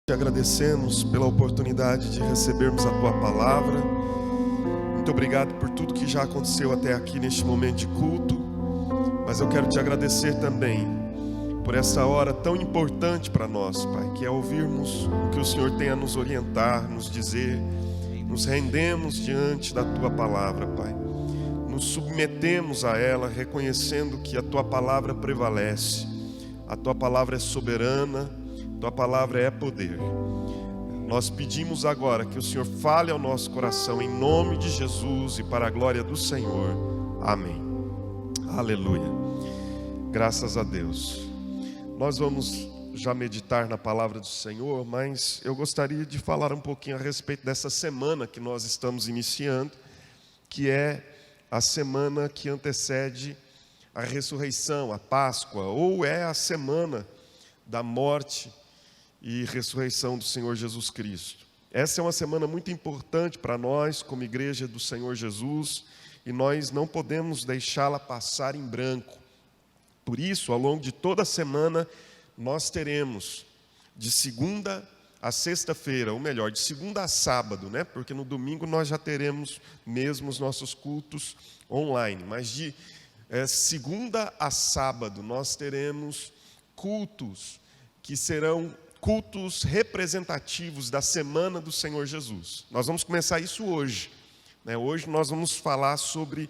Te agradecemos pela oportunidade de recebermos a Tua Palavra. Muito obrigado por tudo que já aconteceu até aqui neste momento de culto. Mas eu quero Te agradecer também por essa hora tão importante para nós, Pai, que é ouvirmos o que o Senhor tem a nos orientar, nos dizer. Nos rendemos diante da Tua Palavra, Pai. Nos submetemos a ela, reconhecendo que a Tua Palavra prevalece. A Tua Palavra é soberana. Tua palavra é poder. Nós pedimos agora que o Senhor fale ao nosso coração em nome de Jesus e para a glória do Senhor. Amém. Aleluia. Graças a Deus. Nós vamos já meditar na palavra do Senhor, mas eu gostaria de falar um pouquinho a respeito dessa semana que nós estamos iniciando, que é a semana que antecede a ressurreição, a Páscoa, ou é a semana da morte e ressurreição do Senhor Jesus Cristo. Essa é uma semana muito importante para nós, como igreja do Senhor Jesus, e nós não podemos deixá-la passar em branco. Por isso, ao longo de toda a semana, nós teremos de segunda a sexta-feira, ou melhor, de segunda a sábado, né? Porque no domingo nós já teremos mesmo os nossos cultos online, mas de segunda a sábado nós teremos cultos que serão cultos representativos da semana do Senhor Jesus. Nós vamos começar isso hoje, né? Hoje nós vamos falar sobre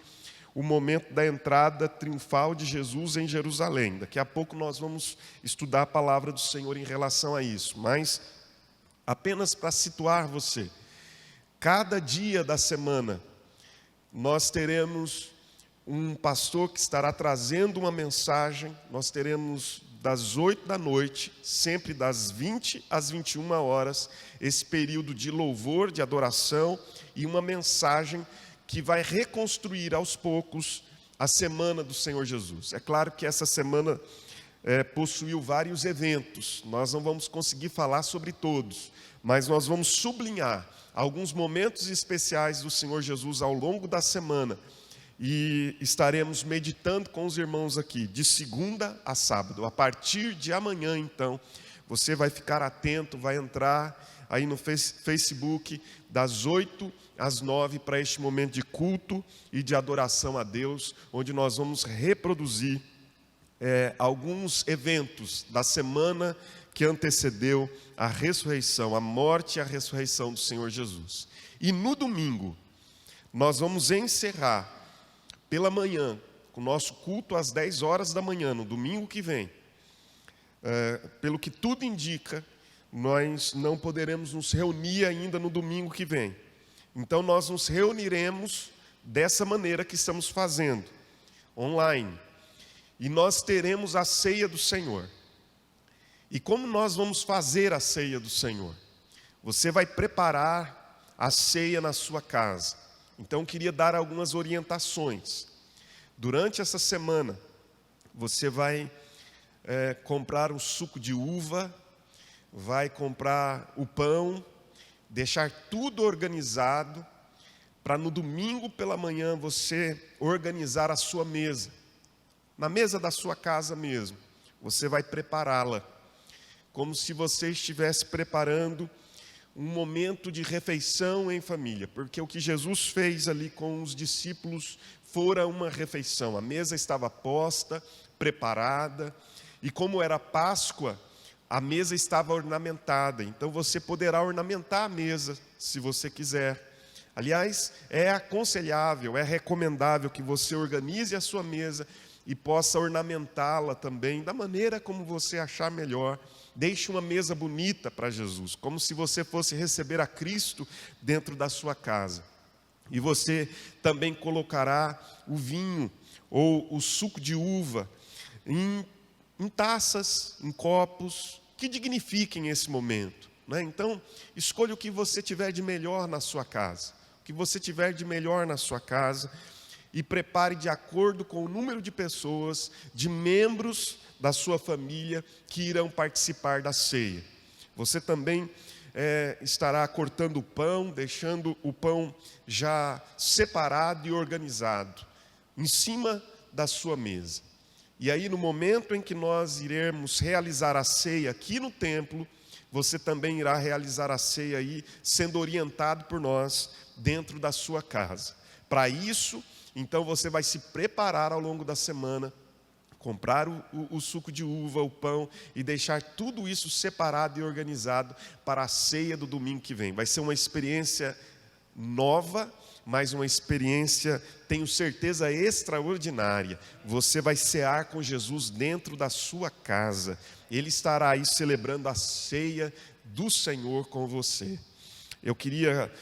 o momento da entrada triunfal de Jesus em Jerusalém. Daqui a pouco nós vamos estudar a palavra do Senhor em relação a isso. Mas, apenas para situar você, cada dia da semana nós teremos um pastor que estará trazendo uma mensagem. Nós teremos das 8 da noite, sempre das 20 às 21 horas, esse período de louvor, de adoração e uma mensagem que vai reconstruir aos poucos a semana do Senhor Jesus. É claro que essa semana possuiu vários eventos, nós não vamos conseguir falar sobre todos, mas nós vamos sublinhar alguns momentos especiais do Senhor Jesus ao longo da semana. E estaremos meditando com os irmãos aqui, de segunda a sábado. A partir de amanhã, então, você vai ficar atento, vai entrar aí no Facebook, das 8 às 9, para este momento de culto e de adoração a Deus, onde nós vamos reproduzir alguns eventos da semana que antecedeu a ressurreição, a morte e a ressurreição do Senhor Jesus. E no domingo, nós vamos encerrar pela manhã, com o nosso culto às 10 horas da manhã, no domingo que vem. Pelo que tudo indica, nós não poderemos nos reunir ainda no domingo que vem. Então nós nos reuniremos dessa maneira que estamos fazendo, online. E nós teremos a ceia do Senhor. E como nós vamos fazer a ceia do Senhor? Você vai preparar a ceia na sua casa. Então, queria dar algumas orientações. Durante essa semana, você vai comprar o suco de uva, vai comprar o pão, deixar tudo organizado, para no domingo pela manhã você organizar a sua mesa. Na mesa da sua casa mesmo, você vai prepará-la, como se você estivesse preparando um momento de refeição em família, porque o que Jesus fez ali com os discípulos fora uma refeição. A mesa estava posta, preparada, e como era Páscoa, a mesa estava ornamentada. Então você poderá ornamentar a mesa, se você quiser. Aliás, é aconselhável, é recomendável que você organize a sua mesa e possa ornamentá-la também, da maneira como você achar melhor. Deixe uma mesa bonita para Jesus, como se você fosse receber a Cristo dentro da sua casa. E você também colocará o vinho ou o suco de uva em taças, em copos, que dignifiquem esse momento, né? Então, escolha o que você tiver de melhor na sua casa. O que você tiver de melhor na sua casa e prepare de acordo com o número de pessoas, de membros da sua família que irão participar da ceia. Você também estará cortando o pão, deixando o pão já separado e organizado em cima da sua mesa. E aí, no momento em que nós iremos realizar a ceia aqui no templo, você também irá realizar a ceia aí, sendo orientado por nós dentro da sua casa. Para isso, então você vai se preparar ao longo da semana, comprar o suco de uva, o pão e deixar tudo isso separado e organizado para a ceia do domingo que vem. Vai ser uma experiência nova, mas uma experiência, tenho certeza, extraordinária. Você vai cear com Jesus dentro da sua casa. Ele estará aí celebrando a ceia do Senhor com você. Eu queria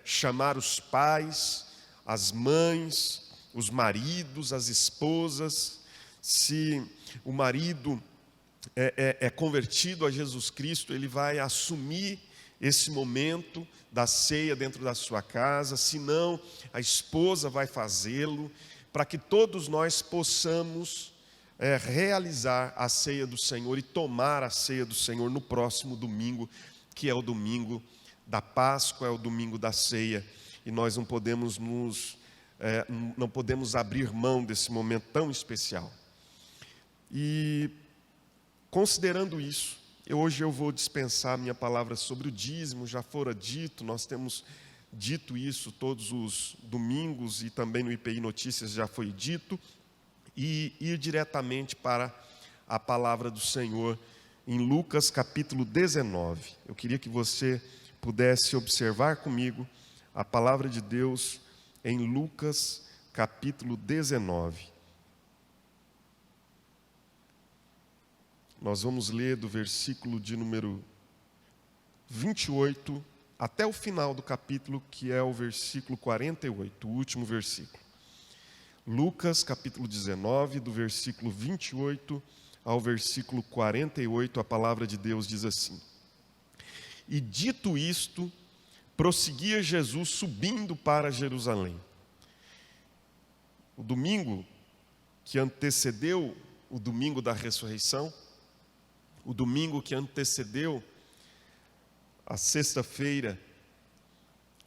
chamar os pais, as mães, os maridos, as esposas. Se o marido é convertido a Jesus Cristo, ele vai assumir esse momento da ceia dentro da sua casa. Se não, a esposa vai fazê-lo, para que todos nós possamos realizar a ceia do Senhor e tomar a ceia do Senhor no próximo domingo, que é o domingo da Páscoa, é o domingo da ceia, e nós não podemos abrir mão desse momento tão especial. E considerando isso, hoje eu vou dispensar a minha palavra sobre o dízimo. Já fora dito, nós temos dito isso todos os domingos e também no IPI Notícias já foi dito, e ir diretamente para a palavra do Senhor em Lucas capítulo 19. Eu queria que você pudesse observar comigo a palavra de Deus em Lucas capítulo 19. Nós vamos ler do versículo de número 28 até o final do capítulo, que é o versículo 48, o último versículo. Lucas, capítulo 19, do versículo 28 ao versículo 48, a palavra de Deus diz assim: E dito isto, prosseguia Jesus subindo para Jerusalém. O domingo que antecedeu o domingo da ressurreição, o domingo que antecedeu a sexta-feira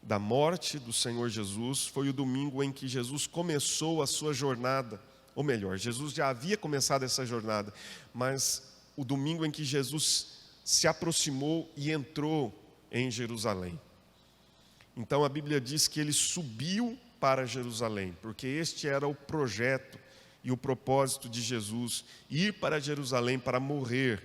da morte do Senhor Jesus, foi o domingo em que Jesus começou a sua jornada, ou melhor, Jesus já havia começado essa jornada, mas o domingo em que Jesus se aproximou e entrou em Jerusalém. Então a Bíblia diz que ele subiu para Jerusalém, porque este era o projeto e o propósito de Jesus, ir para Jerusalém para morrer.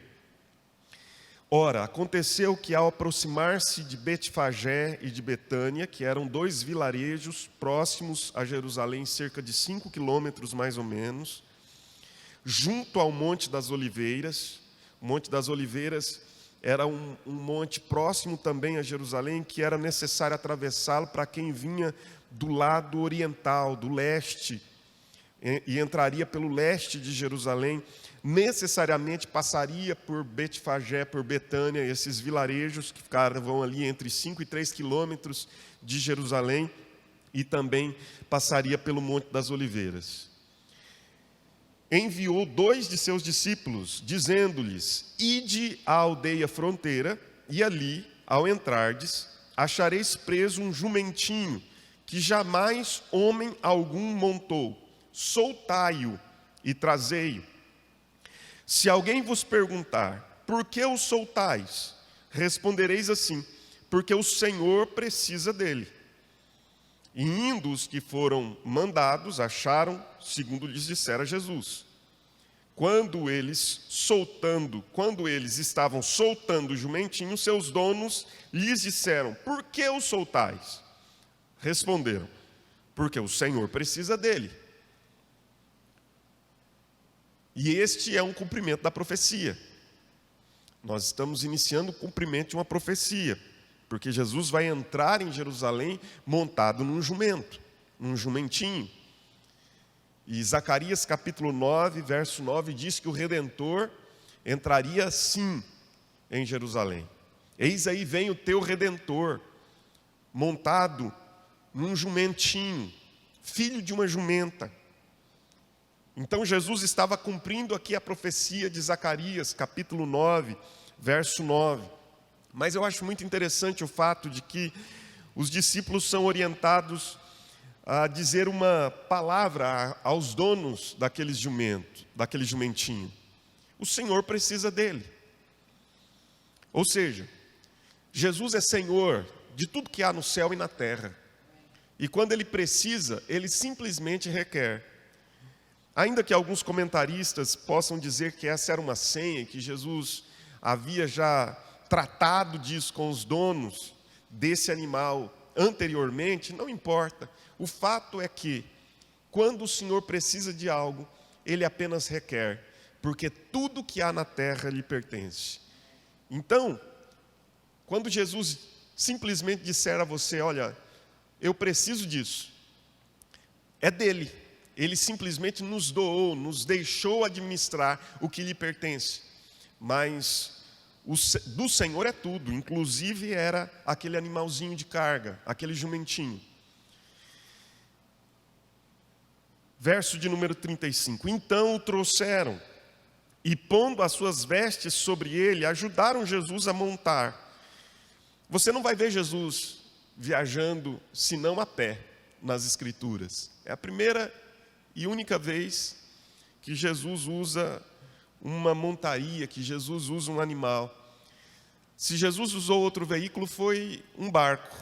Ora, aconteceu que ao aproximar-se de Betfagé e de Betânia, que eram 2 vilarejos próximos a Jerusalém, cerca de 5 quilômetros mais ou menos, junto ao Monte das Oliveiras. O Monte das Oliveiras era um monte próximo também a Jerusalém, que era necessário atravessá-lo para quem vinha do lado oriental, do leste, e entraria pelo leste de Jerusalém, necessariamente passaria por Betfagé, por Betânia, esses vilarejos que ficavam ali entre 5 e 3 quilômetros de Jerusalém, e também passaria pelo Monte das Oliveiras. Enviou 2 de seus discípulos, dizendo-lhes: Ide à aldeia fronteira, e ali, ao entrardes, achareis preso um jumentinho, que jamais homem algum montou. Soltai-o e trazei-o. Se alguém vos perguntar, por que o soltais? Respondereis assim: porque o Senhor precisa dele. E indo os que foram mandados, acharam, segundo lhes dissera Jesus. Quando eles estavam soltando o jumentinho, seus donos lhes disseram: por que o soltais? Responderam: porque o Senhor precisa dele. E este é um cumprimento da profecia. Nós estamos iniciando o cumprimento de uma profecia, porque Jesus vai entrar em Jerusalém montado num jumento, num jumentinho. E Zacarias capítulo 9, verso 9, diz que o Redentor entraria sim em Jerusalém. Eis aí vem o teu Redentor, montado num jumentinho, filho de uma jumenta. Então Jesus estava cumprindo aqui a profecia de Zacarias, capítulo 9, verso 9. Mas eu acho muito interessante o fato de que os discípulos são orientados a dizer uma palavra aos donos daquele jumentinho. O Senhor precisa dele. Ou seja, Jesus é Senhor de tudo que há no céu e na terra. E quando Ele precisa, Ele simplesmente requer. Ainda que alguns comentaristas possam dizer que essa era uma senha, que Jesus havia já tratado disso com os donos desse animal anteriormente, não importa. O fato é que, quando o Senhor precisa de algo, Ele apenas requer, porque tudo que há na terra lhe pertence. Então, quando Jesus simplesmente disser a você, olha, eu preciso disso, é dele. Ele simplesmente nos doou, nos deixou administrar o que lhe pertence. Mas do Senhor é tudo, inclusive era aquele animalzinho de carga, aquele jumentinho. Verso de número 35. Então o trouxeram, e pondo as suas vestes sobre ele, ajudaram Jesus a montar. Você não vai ver Jesus viajando, senão a pé, nas Escrituras. É a primeira e única vez que Jesus usa uma montaria, que Jesus usa um animal. Se Jesus usou outro veículo, foi um barco.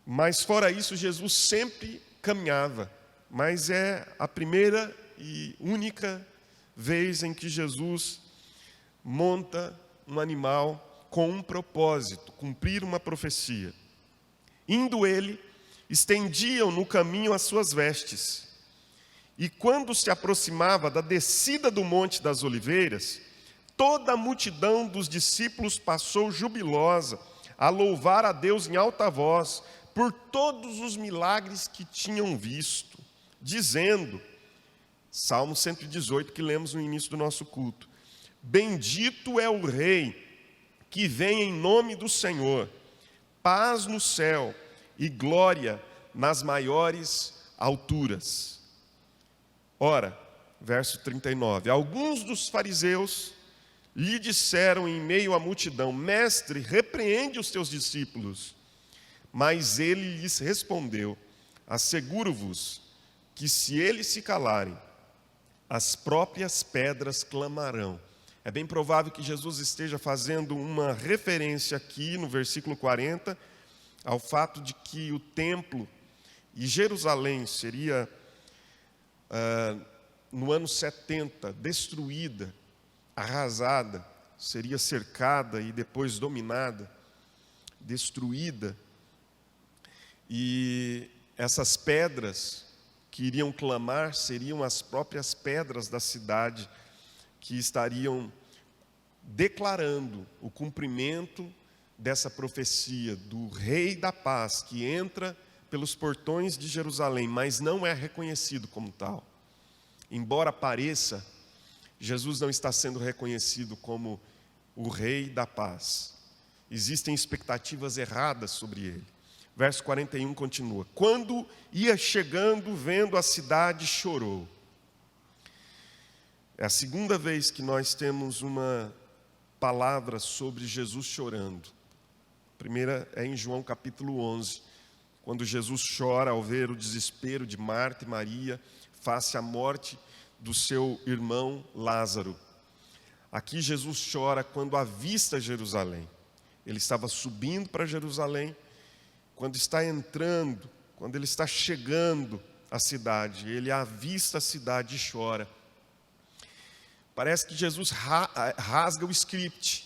Mas fora isso, Jesus sempre caminhava. Mas é a primeira e única vez em que Jesus monta um animal com um propósito, cumprir uma profecia. Indo ele, estendiam no caminho as suas vestes. E quando se aproximava da descida do Monte das Oliveiras, toda a multidão dos discípulos passou jubilosa a louvar a Deus em alta voz por todos os milagres que tinham visto, dizendo, Salmo 118, que lemos no início do nosso culto: bendito é o Rei que vem em nome do Senhor, paz no céu e glória nas maiores alturas. Ora, verso 39, alguns dos fariseus lhe disseram em meio à multidão, mestre, repreende os teus discípulos. Mas ele lhes respondeu, asseguro-vos que se eles se calarem, as próprias pedras clamarão. É bem provável que Jesus esteja fazendo uma referência aqui no versículo 40, ao fato de que o templo e Jerusalém seria, no ano 70, destruída, arrasada, seria cercada e depois dominada, destruída. E essas pedras que iriam clamar seriam as próprias pedras da cidade que estariam declarando o cumprimento dessa profecia do Rei da Paz que entra pelos portões de Jerusalém, mas não é reconhecido como tal. Embora pareça, Jesus não está sendo reconhecido como o Rei da Paz. Existem expectativas erradas sobre ele. Verso 41 continua. Quando ia chegando, vendo a cidade, chorou. É a segunda vez que nós temos uma palavra sobre Jesus chorando. A primeira é em João capítulo 11, quando Jesus chora ao ver o desespero de Marta e Maria face à morte do seu irmão Lázaro. Aqui Jesus chora quando avista Jerusalém. Ele estava subindo para Jerusalém, quando está entrando, quando ele está chegando à cidade, ele avista a cidade e chora. Parece que Jesus rasga o script.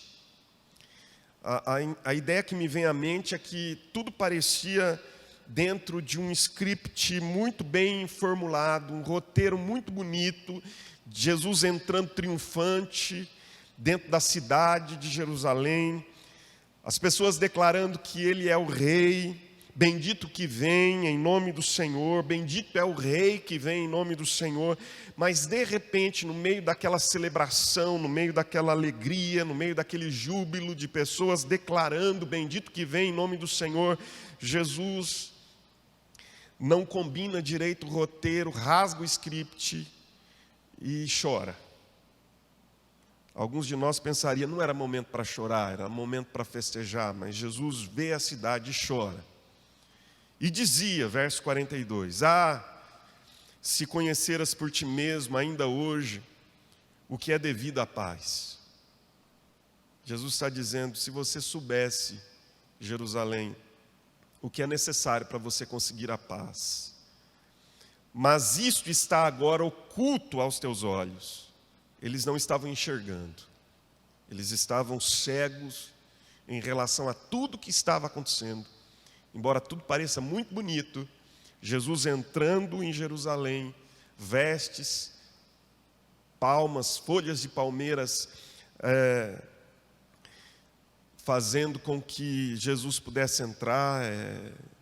A ideia que me vem à mente é que tudo parecia dentro de um script muito bem formulado, um roteiro muito bonito, Jesus entrando triunfante dentro da cidade de Jerusalém, as pessoas declarando que ele é o rei, bendito que vem em nome do Senhor, bendito é o rei que vem em nome do Senhor. Mas de repente, no meio daquela celebração, no meio daquela alegria, no meio daquele júbilo de pessoas declarando bendito que vem em nome do Senhor, Jesus não combina direito o roteiro, rasga o script e chora. Alguns de nós pensariam, não era momento para chorar, era momento para festejar, mas Jesus vê a cidade e chora. E dizia, verso 42, se conheceras por ti mesmo ainda hoje o que é devido à paz. Jesus está dizendo: se você soubesse, Jerusalém, o que é necessário para você conseguir a paz, mas isto está agora oculto aos teus olhos. Eles não estavam enxergando, eles estavam cegos em relação a tudo que estava acontecendo. Embora tudo pareça muito bonito, Jesus entrando em Jerusalém, vestes, palmas, folhas de palmeiras, fazendo com que Jesus pudesse entrar,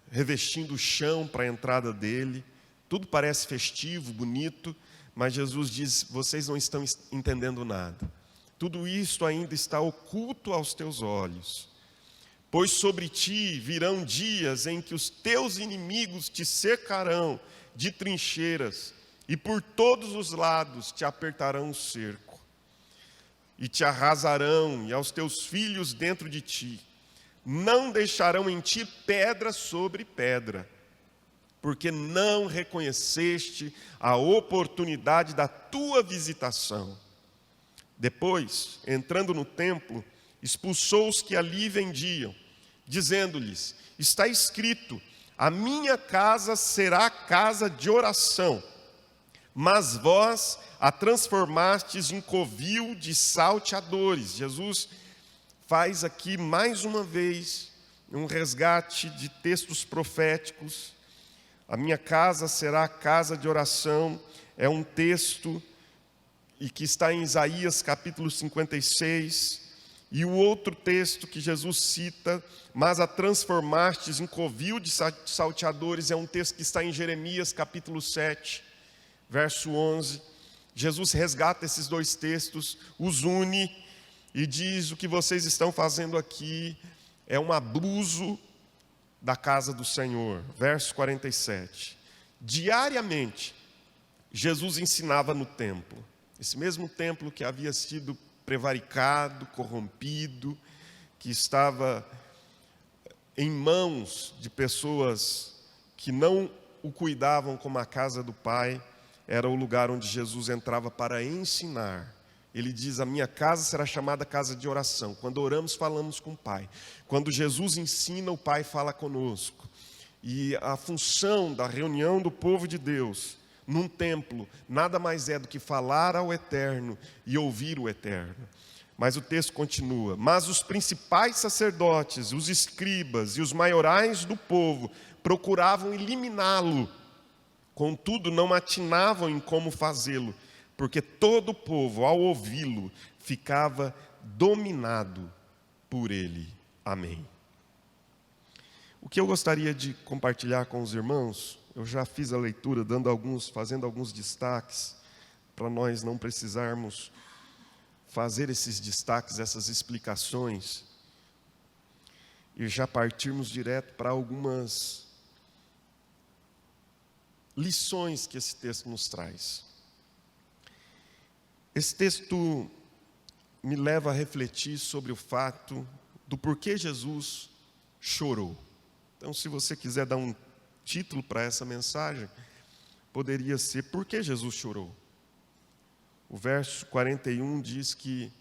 revestindo o chão para a entrada dele. Tudo parece festivo, bonito, mas Jesus diz: vocês não estão entendendo nada. Tudo isto ainda está oculto aos teus olhos. Pois sobre ti virão dias em que os teus inimigos te cercarão de trincheiras, e por todos os lados te apertarão o cerco, e te arrasarão, e aos teus filhos dentro de ti. Não deixarão em ti pedra sobre pedra, porque não reconheceste a oportunidade da tua visitação. Depois, entrando no templo, expulsou os que ali vendiam, dizendo-lhes: está escrito, a minha casa será casa de oração, mas vós a transformastes em covil de salteadores. Jesus faz aqui mais uma vez um resgate de textos proféticos. A minha casa será casa de oração, é um texto e que está em Isaías capítulo 56, e o outro texto que Jesus cita, mas a transformastes em covil de salteadores, é um texto que está em Jeremias capítulo 7, verso 11. Jesus resgata esses dois textos, os une e diz: o que vocês estão fazendo aqui é um abuso da casa do Senhor. Verso 47. Diariamente, Jesus ensinava no templo. Esse mesmo templo que havia sido prevaricado, corrompido, que estava em mãos de pessoas que não o cuidavam como a casa do Pai, era o lugar onde Jesus entrava para ensinar. Ele diz: a minha casa será chamada casa de oração. Quando oramos, falamos com o Pai. Quando Jesus ensina, o Pai fala conosco. E a função da reunião do povo de Deus num templo nada mais é do que falar ao Eterno e ouvir o Eterno. Mas o texto continua: mas os principais sacerdotes, os escribas e os maiorais do povo procuravam eliminá-lo. Contudo, não atinavam em como fazê-lo, porque todo o povo, ao ouvi-lo, ficava dominado por ele. Amém. O que eu gostaria de compartilhar com os irmãos, eu já fiz a leitura fazendo alguns destaques, para nós não precisarmos fazer esses destaques, essas explicações, e já partirmos direto para algumas lições que esse texto nos traz. Esse texto me leva a refletir sobre o fato do porquê Jesus chorou. Então, se você quiser dar um título para essa mensagem, poderia ser: por que Jesus chorou? O verso 41 diz que,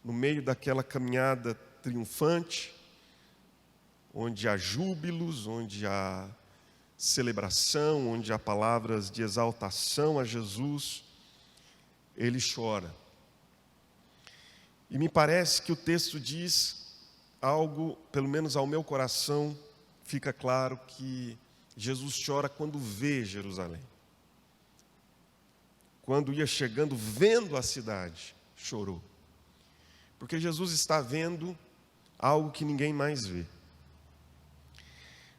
no meio daquela caminhada triunfante, onde há júbilos, onde há celebração, onde há palavras de exaltação a Jesus, ele chora. E me parece que o texto diz algo, pelo menos ao meu coração, fica claro que Jesus chora quando vê Jerusalém. Quando ia chegando, vendo a cidade, chorou. Porque Jesus está vendo algo que ninguém mais vê.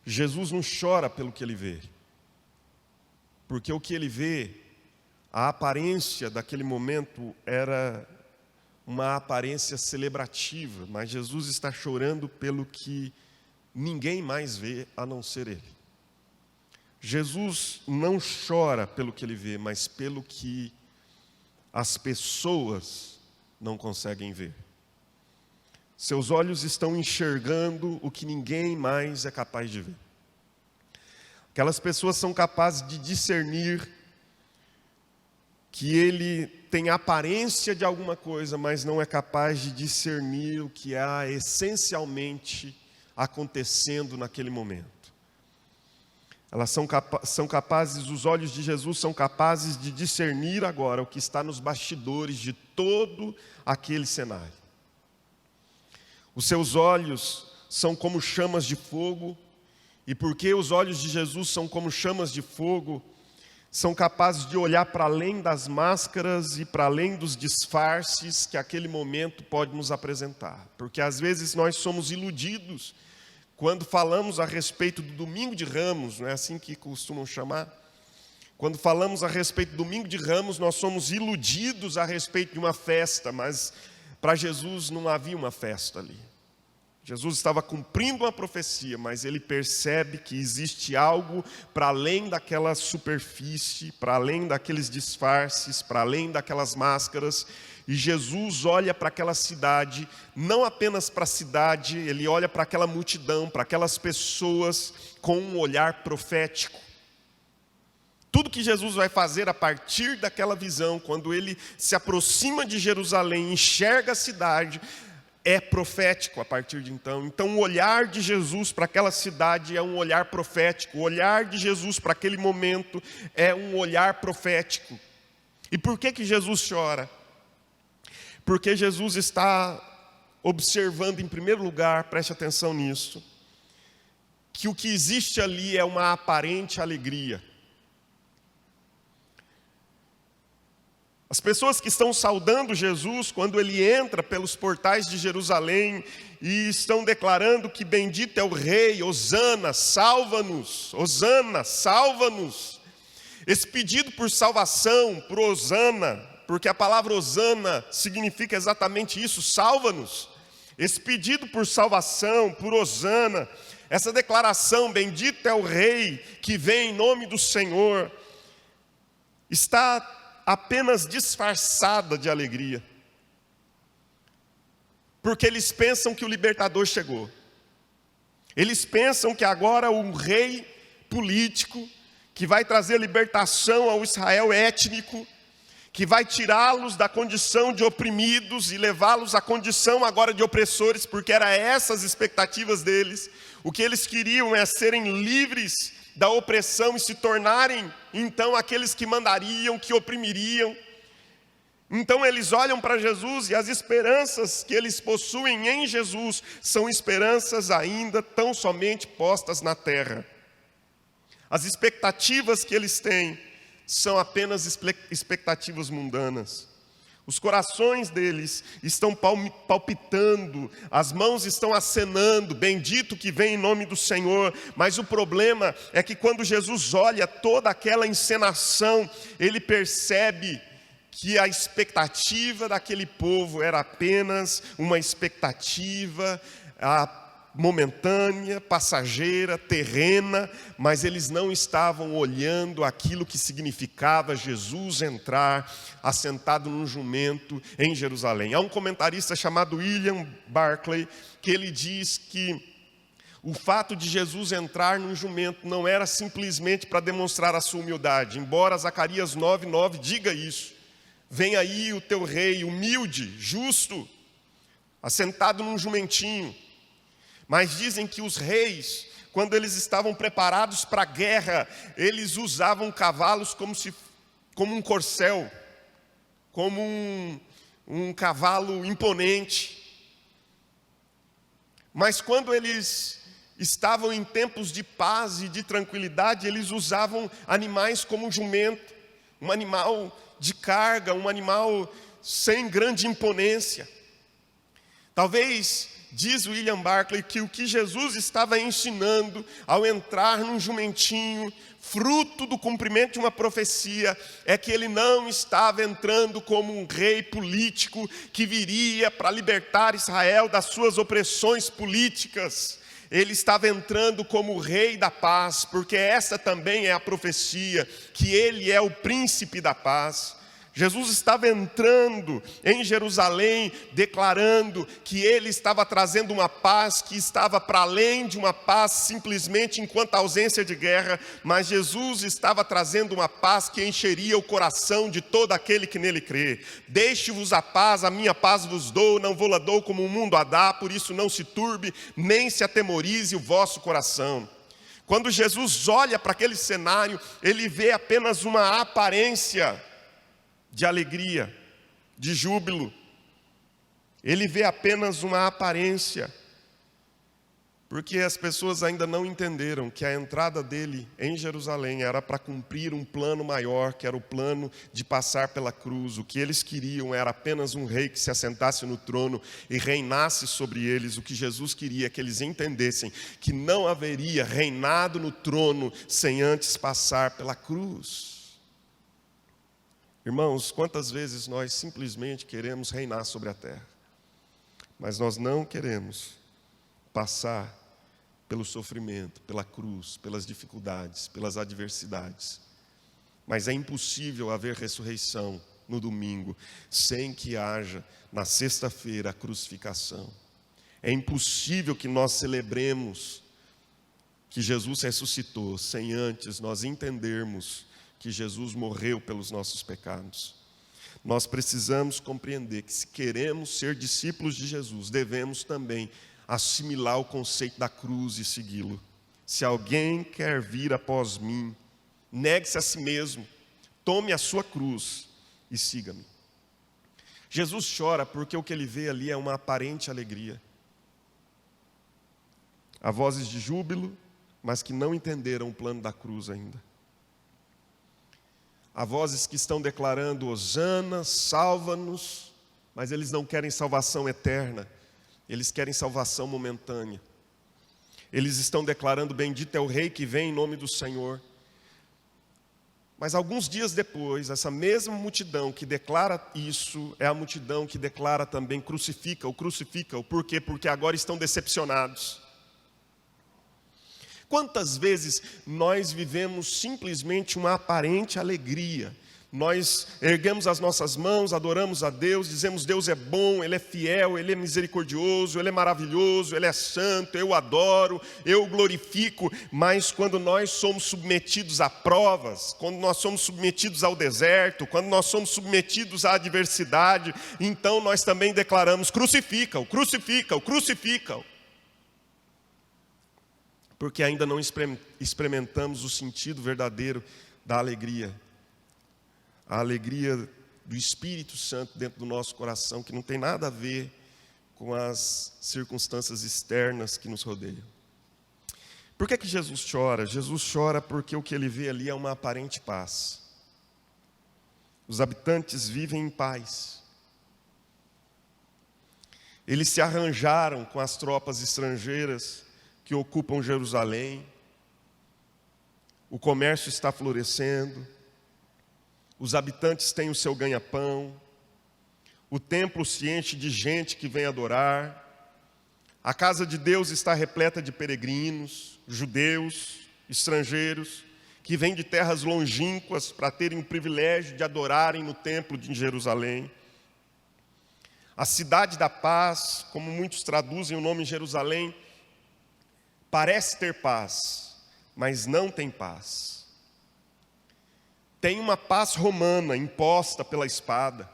Jesus não chora pelo que ele vê, porque o que ele vê, a aparência daquele momento era uma aparência celebrativa, mas Jesus está chorando pelo que ninguém mais vê a não ser ele. Jesus não chora pelo que ele vê, mas pelo que as pessoas não conseguem ver. Seus olhos estão enxergando o que ninguém mais é capaz de ver. Aquelas pessoas são capazes de discernir que ele tem a aparência de alguma coisa, mas não é capaz de discernir o que há essencialmente acontecendo naquele momento. Elas são capazes, os olhos de Jesus são capazes de discernir agora o que está nos bastidores de todo aquele cenário. Os seus olhos são como chamas de fogo, e porque os olhos de Jesus são como chamas de fogo, são capazes de olhar para além das máscaras e para além dos disfarces que aquele momento pode nos apresentar. Porque às vezes nós somos iludidos quando falamos a respeito do Domingo de Ramos, não é assim que costumam chamar? Quando falamos a respeito do Domingo de Ramos, nós somos iludidos a respeito de uma festa, mas para Jesus não havia uma festa ali. Jesus estava cumprindo uma profecia, mas ele percebe que existe algo para além daquela superfície, para além daqueles disfarces, para além daquelas máscaras. E Jesus olha para aquela cidade, não apenas para a cidade, ele olha para aquela multidão, para aquelas pessoas com um olhar profético. Tudo que Jesus vai fazer a partir daquela visão, quando ele se aproxima de Jerusalém, enxerga a cidade, é profético a partir de então. Então o olhar de Jesus para aquela cidade é um olhar profético. O olhar de Jesus para aquele momento é um olhar profético. E por que Jesus chora? Porque Jesus está observando, em primeiro lugar, preste atenção nisso, que o que existe ali é uma aparente alegria. As pessoas que estão saudando Jesus quando ele entra pelos portais de Jerusalém e estão declarando que bendito é o Rei, Hosana, salva-nos, Hosana, salva-nos. Esse pedido por salvação, por Hosana, porque a palavra Hosana significa exatamente isso, salva-nos. Esse pedido por salvação, por Hosana, essa declaração, bendito é o Rei que vem em nome do Senhor, está apenas disfarçada de alegria. Porque eles pensam que o libertador chegou. Eles pensam que agora um rei político, que vai trazer libertação ao Israel étnico, que vai tirá-los da condição de oprimidos e levá-los à condição agora de opressores, porque eram essas expectativas deles. O que eles queriam é serem livres da opressão e se tornarem, então, aqueles que mandariam, que oprimiriam. Então eles olham para Jesus e as esperanças que eles possuem em Jesus são esperanças ainda tão somente postas na terra. As expectativas que eles têm são apenas expectativas mundanas. Os corações deles estão palpitando, as mãos estão acenando, bendito que vem em nome do Senhor. Mas o problema é que quando Jesus olha toda aquela encenação, ele percebe que a expectativa daquele povo era apenas uma expectativa momentânea, passageira, terrena, mas eles não estavam olhando aquilo que significava Jesus entrar assentado num jumento em Jerusalém. Há um comentarista chamado William Barclay que ele diz que o fato de Jesus entrar num jumento não era simplesmente para demonstrar a sua humildade, embora Zacarias 9:9 diga isso. Vem aí o teu rei humilde, justo, assentado num jumentinho. Mas dizem que os reis, quando eles estavam preparados para a guerra, eles usavam cavalos como um corcel, como um cavalo imponente. Mas quando eles estavam em tempos de paz e de tranquilidade, eles usavam animais como o jumento, um animal de carga, um animal sem grande imponência. Talvez, diz William Barclay, que o que Jesus estava ensinando ao entrar num jumentinho, fruto do cumprimento de uma profecia, é que ele não estava entrando como um rei político que viria para libertar Israel das suas opressões políticas. Ele estava entrando como o rei da paz, porque essa também é a profecia, que ele é o príncipe da paz. Jesus estava entrando em Jerusalém, declarando que ele estava trazendo uma paz que estava para além de uma paz simplesmente enquanto ausência de guerra, mas Jesus estava trazendo uma paz que encheria o coração de todo aquele que nele crê. Deixe-vos a minha paz vos dou, não vou-la dou como o mundo a dá, por isso não se turbe, nem se atemorize o vosso coração. Quando Jesus olha para aquele cenário, ele vê apenas uma aparência de alegria, de júbilo. Ele vê apenas uma aparência, porque as pessoas ainda não entenderam que a entrada dele em Jerusalém era para cumprir um plano maior, que era o plano de passar pela cruz. O que eles queriam era apenas um rei que se assentasse no trono e reinasse sobre eles. O que Jesus queria é que eles entendessem que não haveria reinado no trono sem antes passar pela cruz. Irmãos, quantas vezes nós simplesmente queremos reinar sobre a terra, mas nós não queremos passar pelo sofrimento, pela cruz, pelas dificuldades, pelas adversidades. Mas é impossível haver ressurreição no domingo sem que haja na sexta-feira a crucificação. É impossível que nós celebremos que Jesus ressuscitou sem antes nós entendermos que Jesus morreu pelos nossos pecados. Nós precisamos compreender que se queremos ser discípulos de Jesus, devemos também assimilar o conceito da cruz e segui-lo. Se alguém quer vir após mim, negue-se a si mesmo, tome a sua cruz e siga-me. Jesus chora porque o que ele vê ali é uma aparente alegria. Há vozes de júbilo, mas que não entenderam o plano da cruz ainda. Há vozes que estão declarando hosana, salva-nos, mas eles não querem salvação eterna, eles querem salvação momentânea. Eles estão declarando bendito é o rei que vem em nome do Senhor. Mas alguns dias depois, essa mesma multidão que declara isso, é a multidão que declara também crucifica-o. Por quê? Porque agora estão decepcionados. Quantas vezes nós vivemos simplesmente uma aparente alegria? Nós erguemos as nossas mãos, adoramos a Deus, dizemos Deus é bom, Ele é fiel, Ele é misericordioso, Ele é maravilhoso, Ele é santo, eu adoro, eu o glorifico. Mas quando nós somos submetidos a provas, quando nós somos submetidos ao deserto, quando nós somos submetidos à adversidade, então nós também declaramos crucifica-o, crucifica-o, crucifica-o. Porque ainda não experimentamos o sentido verdadeiro da alegria. A alegria do Espírito Santo dentro do nosso coração, que não tem nada a ver com as circunstâncias externas que nos rodeiam. Por que Jesus chora? Jesus chora porque o que ele vê ali é uma aparente paz. Os habitantes vivem em paz. Eles se arranjaram com as tropas estrangeiras que ocupam Jerusalém. O comércio está florescendo. Os habitantes têm o seu ganha-pão. O templo se enche de gente que vem adorar. A casa de Deus está repleta de peregrinos, judeus, estrangeiros, que vêm de terras longínquas para terem o privilégio de adorarem no templo de Jerusalém. A cidade da paz, como muitos traduzem o nome Jerusalém, parece ter paz, mas não tem paz. Tem uma paz romana imposta pela espada.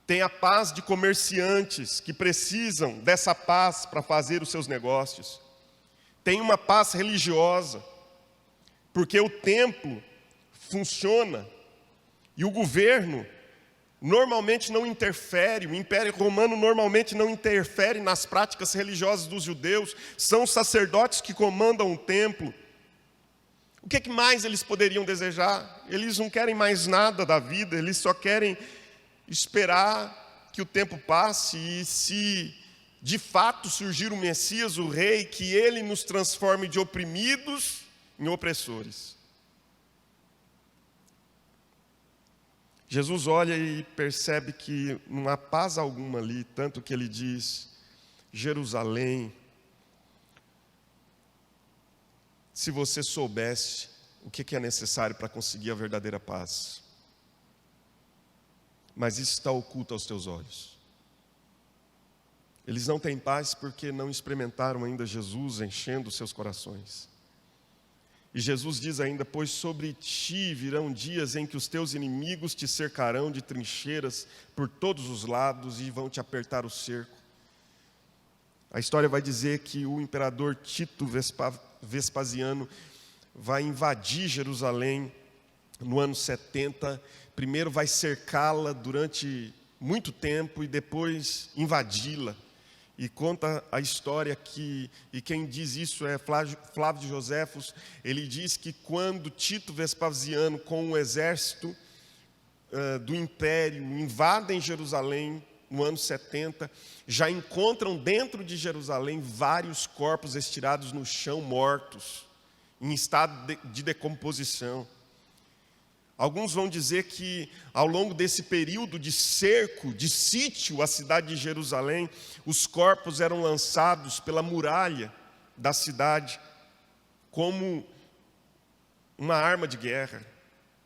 Tem a paz de comerciantes que precisam dessa paz para fazer os seus negócios. Tem uma paz religiosa, porque o templo funciona e o governo normalmente não interfere, o Império Romano normalmente não interfere nas práticas religiosas dos judeus, são os sacerdotes que comandam o templo. O que mais eles poderiam desejar? Eles não querem mais nada da vida, eles só querem esperar que o tempo passe e se de fato surgir o Messias, o Rei, que ele nos transforme de oprimidos em opressores. Jesus olha e percebe que não há paz alguma ali, tanto que ele diz, Jerusalém, se você soubesse o que é necessário para conseguir a verdadeira paz. mas isso está oculto aos teus olhos. Eles não têm paz porque não experimentaram ainda Jesus enchendo seus corações. E Jesus diz ainda: pois sobre ti virão dias em que os teus inimigos te cercarão de trincheiras por todos os lados e vão te apertar o cerco. A história vai dizer que o imperador Tito Vespasiano vai invadir Jerusalém no ano 70. Primeiro vai cercá-la durante muito tempo e depois invadi-la. E conta a história que, e quem diz isso é Flávio de Joséfos, ele diz que quando Tito Vespasiano com o exército do império invadem Jerusalém no ano 70, já encontram dentro de Jerusalém vários corpos estirados no chão, mortos, em estado de decomposição. Alguns vão dizer que ao longo desse período de cerco, de sítio à cidade de Jerusalém, os corpos eram lançados pela muralha da cidade como uma arma de guerra.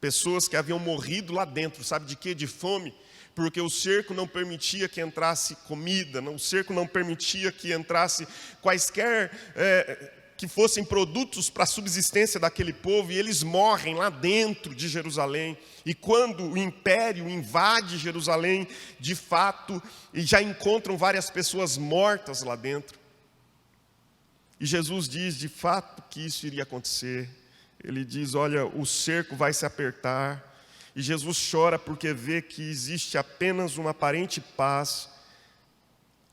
Pessoas que haviam morrido lá dentro, sabe de quê? De fome, porque o cerco não permitia que entrasse comida, o cerco não permitia que entrasse quaisquer que fossem produtos para a subsistência daquele povo, e eles morrem lá dentro de Jerusalém. E quando o império invade Jerusalém, de fato, e já encontram várias pessoas mortas lá dentro. E Jesus diz de fato que isso iria acontecer. Ele diz: olha, o cerco vai se apertar. E Jesus chora porque vê que existe apenas uma aparente paz.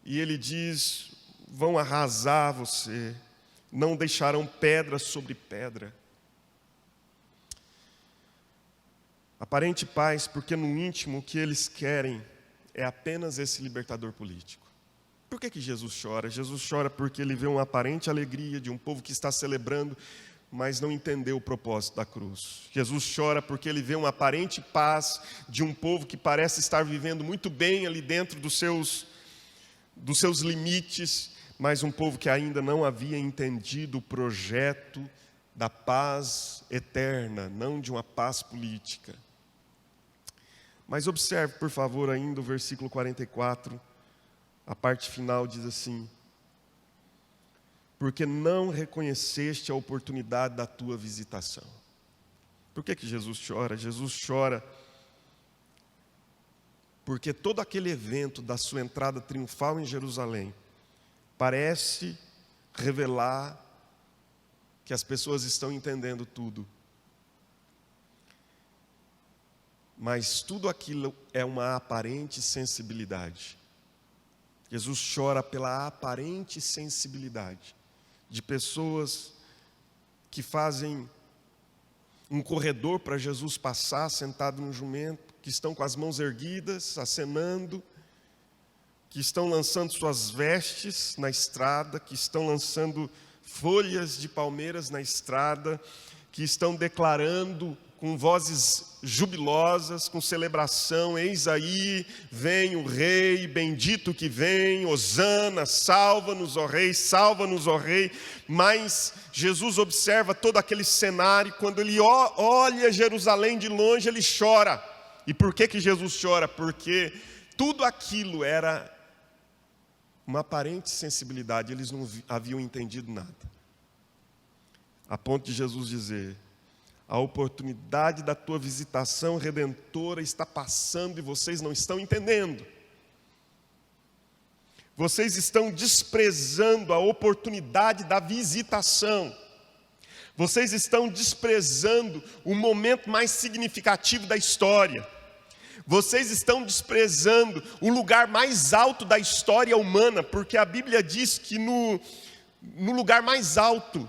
E ele diz: vão arrasar você, não deixarão pedra sobre pedra. Aparente paz, porque no íntimo o que eles querem é apenas esse libertador político. Por que Jesus chora? Jesus chora porque ele vê uma aparente alegria de um povo que está celebrando, mas não entendeu o propósito da cruz. Jesus chora porque ele vê uma aparente paz de um povo que parece estar vivendo muito bem ali dentro dos seus limites, mas um povo que ainda não havia entendido o projeto da paz eterna, não de uma paz política. Mas observe, por favor, ainda o versículo 44, a parte final diz assim: porque não reconheceste a oportunidade da tua visitação. Por que Jesus chora? Jesus chora porque todo aquele evento da sua entrada triunfal em Jerusalém parece revelar que as pessoas estão entendendo tudo. Mas tudo aquilo é uma aparente sensibilidade. Jesus chora pela aparente sensibilidade de pessoas que fazem um corredor para Jesus passar sentado no jumento, que estão com as mãos erguidas, acenando, que estão lançando suas vestes na estrada, que estão lançando folhas de palmeiras na estrada, que estão declarando com vozes jubilosas, com celebração: eis aí, vem o Rei, bendito que vem, hosana, salva-nos, ó Rei, salva-nos, ó Rei. Mas Jesus observa todo aquele cenário, quando ele olha Jerusalém de longe, ele chora. E por que Jesus chora? Porque tudo aquilo era uma aparente sensibilidade, eles não haviam entendido nada. A ponto de Jesus dizer: a oportunidade da tua visitação redentora está passando e vocês não estão entendendo. Vocês estão desprezando a oportunidade da visitação. Vocês estão desprezando o momento mais significativo da história. Vocês estão desprezando o lugar mais alto da história humana, porque a Bíblia diz que no lugar mais alto,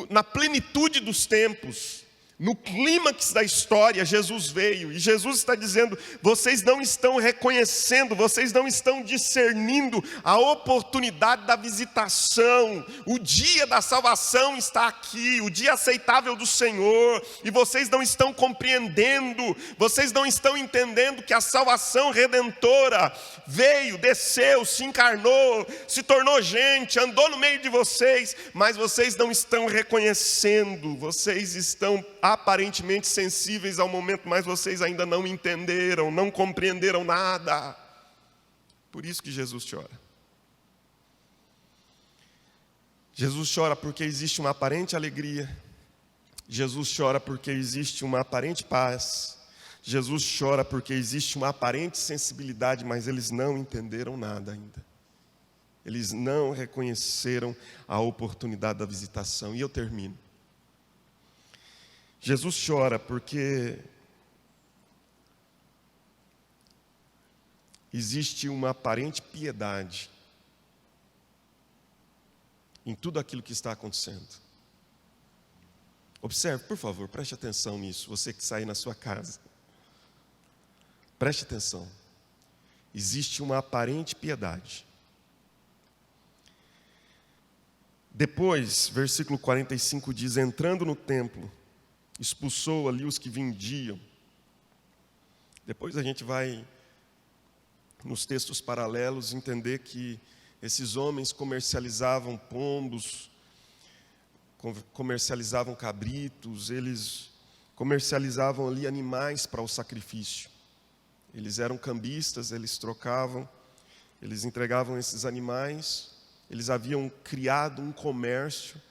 na plenitude dos tempos, no clímax da história, Jesus veio. E Jesus está dizendo: vocês não estão reconhecendo, vocês não estão discernindo a oportunidade da visitação. O dia da salvação está aqui, o dia aceitável do Senhor. E vocês não estão compreendendo, vocês não estão entendendo que a salvação redentora veio, desceu, se encarnou, se tornou gente, andou no meio de vocês. Mas vocês não estão reconhecendo, vocês estão aparentemente sensíveis ao momento, mas vocês ainda não entenderam, não compreenderam nada. Por isso que Jesus chora. Jesus chora porque existe uma aparente alegria. Jesus chora porque existe uma aparente paz. Jesus chora porque existe uma aparente sensibilidade, mas eles não entenderam nada ainda. Eles não reconheceram a oportunidade da visitação. E eu termino. Jesus chora porque existe uma aparente piedade em tudo aquilo que está acontecendo. Observe, por favor, preste atenção nisso, você que sai na sua casa. Preste atenção. Existe uma aparente piedade. Depois, versículo 45 diz: entrando no templo, expulsou ali os que vendiam. Depois a gente vai, nos textos paralelos, entender que esses homens comercializavam pombos, comercializavam cabritos, eles comercializavam ali animais para o sacrifício. Eles eram cambistas, eles trocavam, eles entregavam esses animais, eles haviam criado um comércio,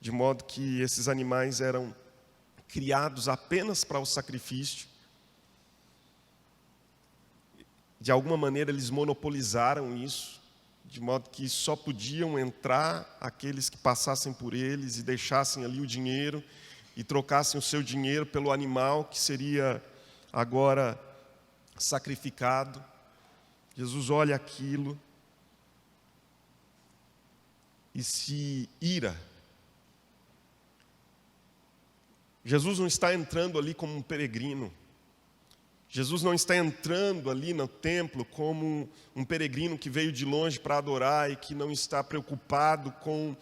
de modo que esses animais eram criados apenas para o sacrifício. De alguma maneira eles monopolizaram isso, de modo que só podiam entrar aqueles que passassem por eles e deixassem ali o dinheiro e trocassem o seu dinheiro pelo animal que seria agora sacrificado. Jesus olha aquilo e se ira. Jesus não está entrando ali como um peregrino. Jesus não está entrando ali no templo como um peregrino que veio de longe para adorar e que não está preocupado com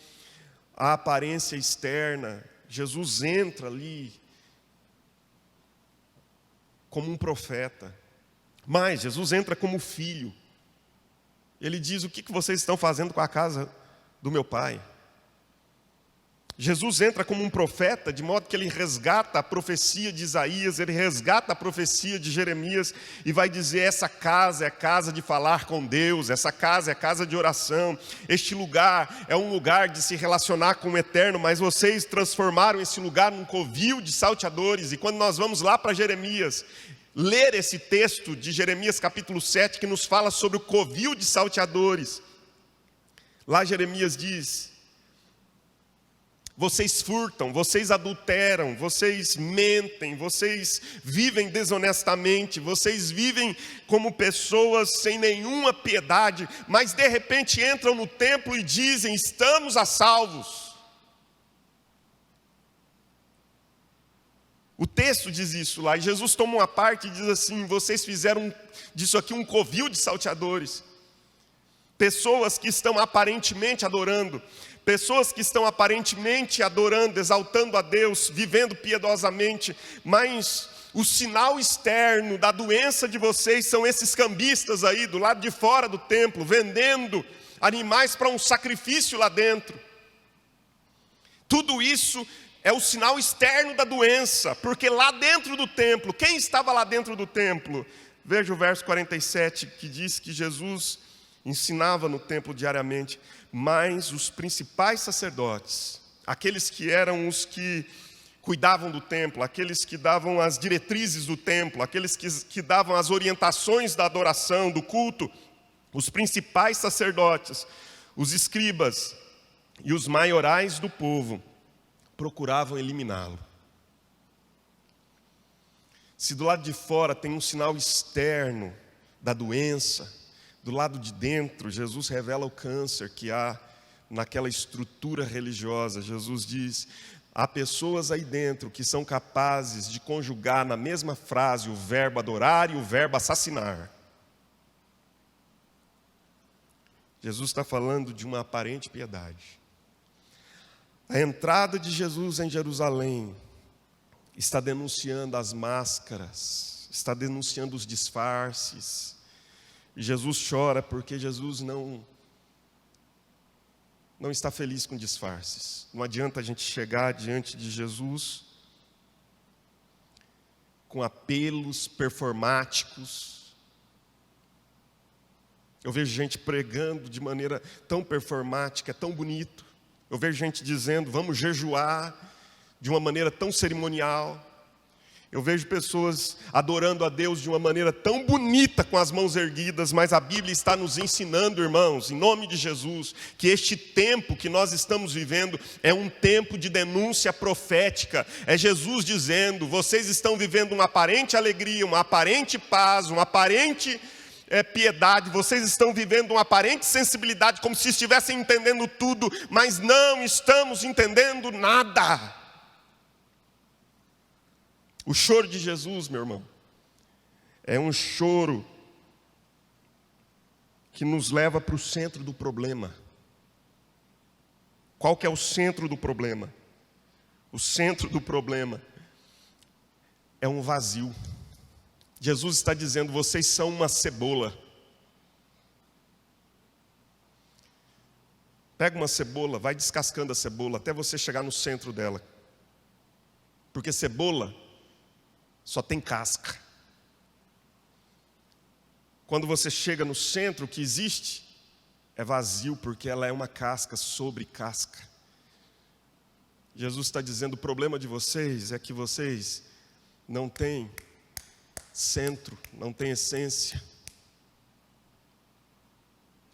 a aparência externa. Jesus entra ali como um profeta. Mas Jesus entra como filho. Ele diz: o que vocês estão fazendo com a casa do meu pai? Jesus entra como um profeta, de modo que ele resgata a profecia de Isaías, ele resgata a profecia de Jeremias e vai dizer: essa casa é a casa de falar com Deus, essa casa é a casa de oração, este lugar é um lugar de se relacionar com o eterno, mas vocês transformaram esse lugar num covil de salteadores. E quando nós vamos lá para Jeremias, ler esse texto de Jeremias capítulo 7, que nos fala sobre o covil de salteadores, lá Jeremias diz: vocês furtam, vocês adulteram, vocês mentem, vocês vivem desonestamente, vocês vivem como pessoas sem nenhuma piedade, mas de repente entram no templo e dizem: estamos a salvos. O texto diz isso lá, e Jesus toma uma parte e diz assim: vocês fizeram disso aqui um covil de salteadores. Pessoas que estão aparentemente adorando, pessoas que estão aparentemente adorando, exaltando a Deus, vivendo piedosamente, mas o sinal externo da doença de vocês são esses cambistas aí do lado de fora do templo, vendendo animais para um sacrifício lá dentro. Tudo isso é o sinal externo da doença, porque lá dentro do templo, quem estava lá dentro do templo? Veja o verso 47, que diz que Jesus ensinava no templo diariamente, mas os principais sacerdotes, aqueles que eram os que cuidavam do templo, aqueles que davam as diretrizes do templo, aqueles que davam as orientações da adoração, do culto, os principais sacerdotes, os escribas e os maiorais do povo procuravam eliminá-lo. Se do lado de fora tem um sinal externo da doença, do lado de dentro, Jesus revela o câncer que há naquela estrutura religiosa. Jesus diz: há pessoas aí dentro que são capazes de conjugar na mesma frase o verbo adorar e o verbo assassinar. Jesus está falando de uma aparente piedade. A entrada de Jesus em Jerusalém está denunciando as máscaras, está denunciando os disfarces. E Jesus chora porque Jesus não está feliz com disfarces. Não adianta a gente chegar diante de Jesus com apelos performáticos. Eu vejo gente pregando de maneira tão performática, tão bonito. Eu vejo gente dizendo, vamos jejuar, de uma maneira tão cerimonial. Eu vejo pessoas adorando a Deus de uma maneira tão bonita, com as mãos erguidas, mas a Bíblia está nos ensinando, irmãos, em nome de Jesus, que este tempo que nós estamos vivendo é um tempo de denúncia profética. É Jesus dizendo, vocês estão vivendo uma aparente alegria, uma aparente paz, uma aparente piedade, vocês estão vivendo uma aparente sensibilidade, como se estivessem entendendo tudo, mas não estamos entendendo nada. O choro de Jesus, meu irmão, é um choro que nos leva para o centro do problema. Qual que é o centro do problema? O centro do problema é um vazio. Jesus está dizendo, vocês são uma cebola. Pega uma cebola, vai descascando a cebola até você chegar no centro dela. Porque cebola só tem casca. Quando você chega no centro, o que existe é vazio, porque ela é uma casca sobre casca. Jesus está dizendo, o problema de vocês é que vocês não têm centro, não têm essência.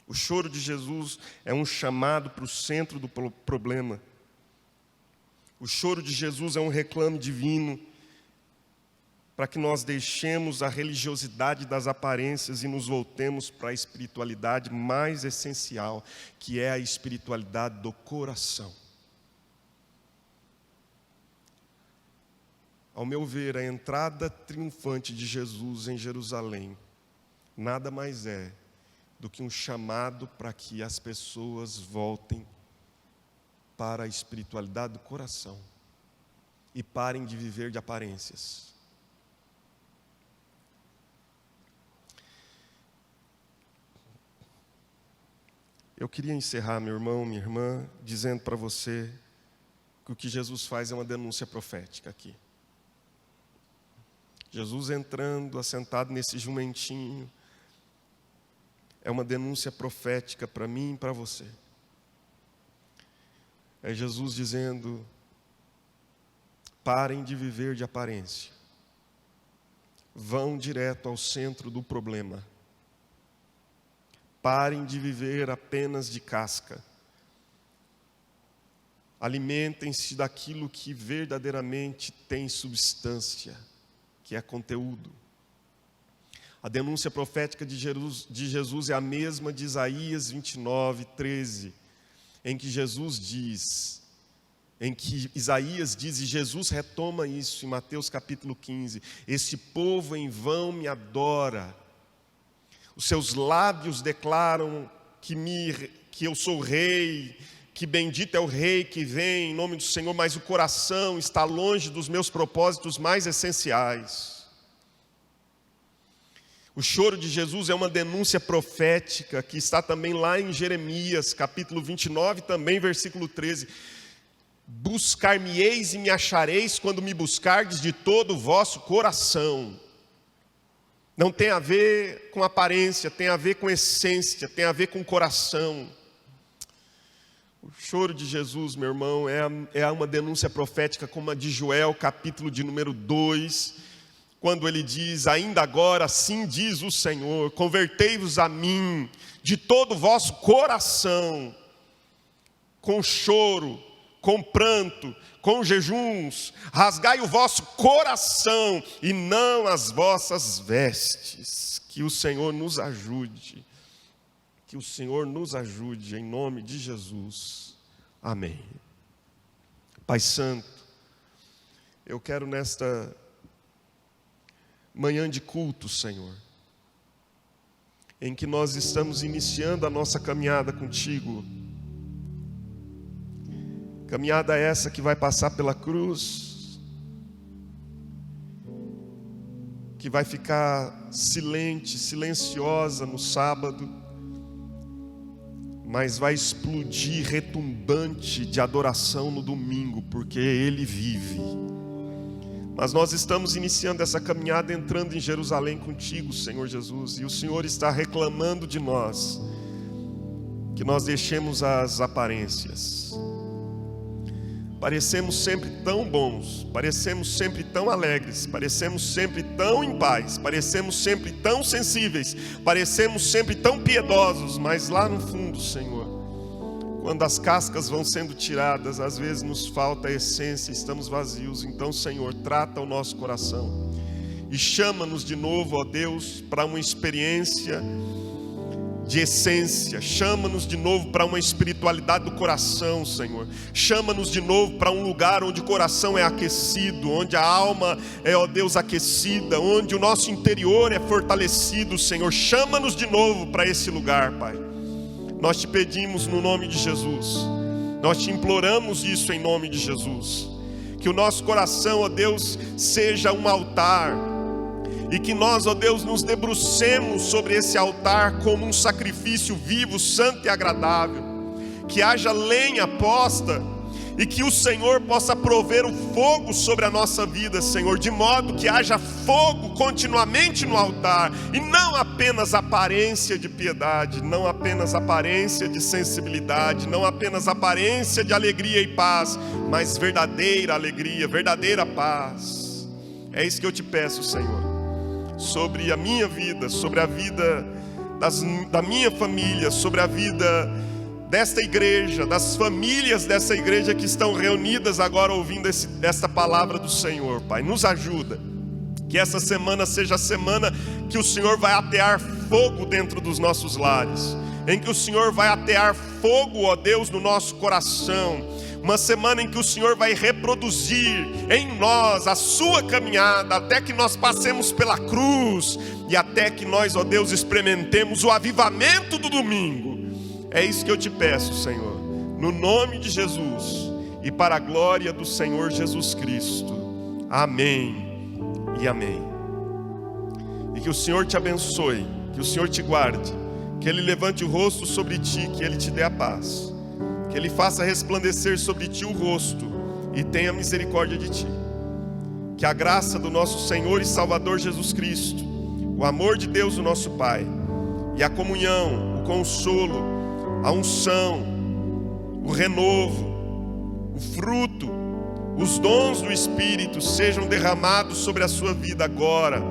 O choro de Jesus é um chamado para o centro do problema. O choro de Jesus é um reclame divino para que nós deixemos a religiosidade das aparências e nos voltemos para a espiritualidade mais essencial, que é a espiritualidade do coração. Ao meu ver, a entrada triunfante de Jesus em Jerusalém nada mais é do que um chamado para que as pessoas voltem para a espiritualidade do coração e parem de viver de aparências. Eu queria encerrar, meu irmão, minha irmã, dizendo para você que o que Jesus faz é uma denúncia profética aqui. Jesus entrando, assentado nesse jumentinho, é uma denúncia profética para mim e para você. É Jesus dizendo, parem de viver de aparência. Vão direto ao centro do problema. Parem de viver apenas de casca. Alimentem-se daquilo que verdadeiramente tem substância, que é conteúdo. A denúncia profética de Jesus é a mesma de Isaías 29:13, em que Jesus diz, em que Isaías diz, e Jesus retoma isso em Mateus capítulo 15, esse povo em vão me adora, os seus lábios declaram que eu sou rei, que bendito é o rei que vem em nome do Senhor, mas o coração está longe dos meus propósitos mais essenciais. O choro de Jesus é uma denúncia profética, que está também lá em Jeremias, capítulo 29, também versículo 13. Buscar-me-eis e me achareis quando me buscardes de todo o vosso coração. Não tem a ver com aparência, tem a ver com essência, tem a ver com coração. O choro de Jesus, meu irmão, é uma denúncia profética como a de Joel, capítulo de número 2, quando ele diz, ainda agora assim diz o Senhor, convertei-vos a mim de todo o vosso coração, com choro, com pranto, com jejuns, rasgai o vosso coração e não as vossas vestes. Que o Senhor nos ajude. Que o Senhor nos ajude em nome de Jesus. Amém. Pai Santo, eu quero nesta manhã de culto, Senhor, em que nós estamos iniciando a nossa caminhada contigo, caminhada essa que vai passar pela cruz, que vai ficar silenciosa no sábado, mas vai explodir retumbante de adoração no domingo, porque Ele vive. Mas nós estamos iniciando essa caminhada, entrando em Jerusalém contigo, Senhor Jesus. E o Senhor está reclamando de nós que nós deixemos as aparências. Parecemos sempre tão bons, parecemos sempre tão alegres, parecemos sempre tão em paz, parecemos sempre tão sensíveis, parecemos sempre tão piedosos, mas lá no fundo, Senhor, quando as cascas vão sendo tiradas, às vezes nos falta a essência, estamos vazios. Então, Senhor, trata o nosso coração e chama-nos de novo, ó Deus, para uma experiência de essência. Chama-nos de novo para uma espiritualidade do coração, Senhor. Chama-nos de novo para um lugar onde o coração é aquecido, onde a alma é, ó Deus, aquecida, onde o nosso interior é fortalecido, Senhor. Chama-nos de novo para esse lugar, Pai. Nós te pedimos no nome de Jesus, nós te imploramos isso em nome de Jesus, que o nosso coração, ó Deus, seja um altar, e que nós, ó Deus, nos debrucemos sobre esse altar como um sacrifício vivo, santo e agradável, que haja lenha posta, e que o Senhor possa prover o fogo sobre a nossa vida, Senhor, de modo que haja fogo continuamente no altar, e não apenas aparência de piedade, não apenas aparência de sensibilidade, não apenas aparência de alegria e paz, mas verdadeira alegria, verdadeira paz. É isso que eu te peço, Senhor, sobre a minha vida, sobre a vida da minha família, sobre a vida desta igreja, das famílias dessa igreja que estão reunidas agora ouvindo esta palavra do Senhor. Pai, nos ajuda, que essa semana seja a semana que o Senhor vai atear fogo dentro dos nossos lares, em que o Senhor vai atear fogo, ó Deus, no nosso coração. Uma semana em que o Senhor vai reproduzir em nós a sua caminhada, até que nós passemos pela cruz, e até que nós, ó Deus, experimentemos o avivamento do domingo. É isso que eu te peço, Senhor, no nome de Jesus e para a glória do Senhor Jesus Cristo. Amém e amém. E que o Senhor te abençoe, que o Senhor te guarde, que Ele levante o rosto sobre ti, que Ele te dê a paz, que Ele faça resplandecer sobre ti o rosto e tenha misericórdia de ti. Que a graça do nosso Senhor e Salvador Jesus Cristo, o amor de Deus o nosso Pai, e a comunhão, o consolo, a unção, o renovo, o fruto, os dons do Espírito sejam derramados sobre a sua vida agora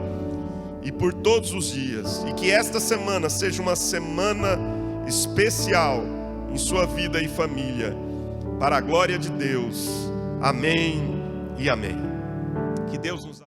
e por todos os dias. E que esta semana seja uma semana especial em sua vida e família, para a glória de Deus. Amém e amém. Que Deus nos